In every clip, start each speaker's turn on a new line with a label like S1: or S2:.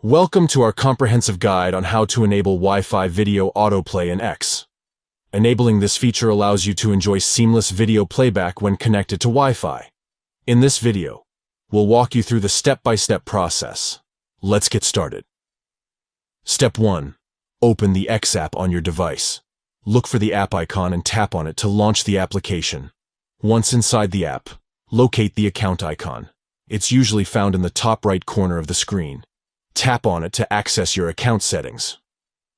S1: Welcome to our comprehensive guide on how to enable Wi-Fi video autoplay in X. Enabling this feature allows you to enjoy seamless video playback when connected to Wi-Fi. In this video, we'll walk you through the step-by-step process. Let's get started. Step 1. Open the X app on your device. Look for the app icon and tap on it to launch the application. Once inside the app, locate the account icon. It's usually found in the top right corner of the screen. Tap on it to access your account settings.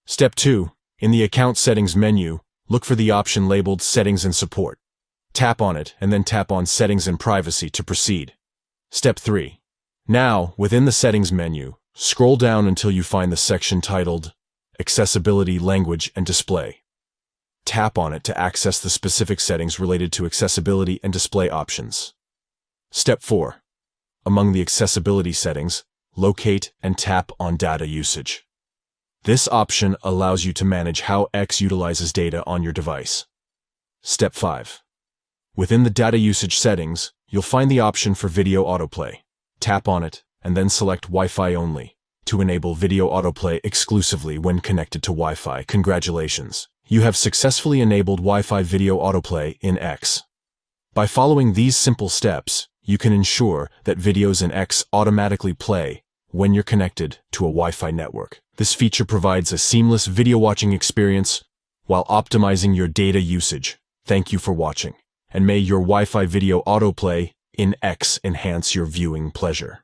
S1: Step 2. In the Account Settings menu, look for the option labeled Settings and Support. Tap on it and then tap on Settings and Privacy to proceed. Step 3. Now, within the Settings menu, scroll down until you find the section titled Accessibility, Language, and Display. Tap on it to access the specific settings related to accessibility and display options. Step 4. Among the accessibility settings, locate and tap on Data Usage. This option allows you to manage how X utilizes data on your device. Step 5. Within the Data Usage settings, you'll find the option for Video Autoplay. Tap on it and then select Wi-Fi only to enable video autoplay exclusively when connected to Wi-Fi. Congratulations! You have successfully enabled Wi-Fi video autoplay in X. By following these simple steps, you can ensure that videos in X automatically play when you're connected to a Wi-Fi network. This feature provides a seamless video watching experience while optimizing your data usage. Thank you for watching, and may your Wi-Fi video autoplay in X enhance your viewing pleasure.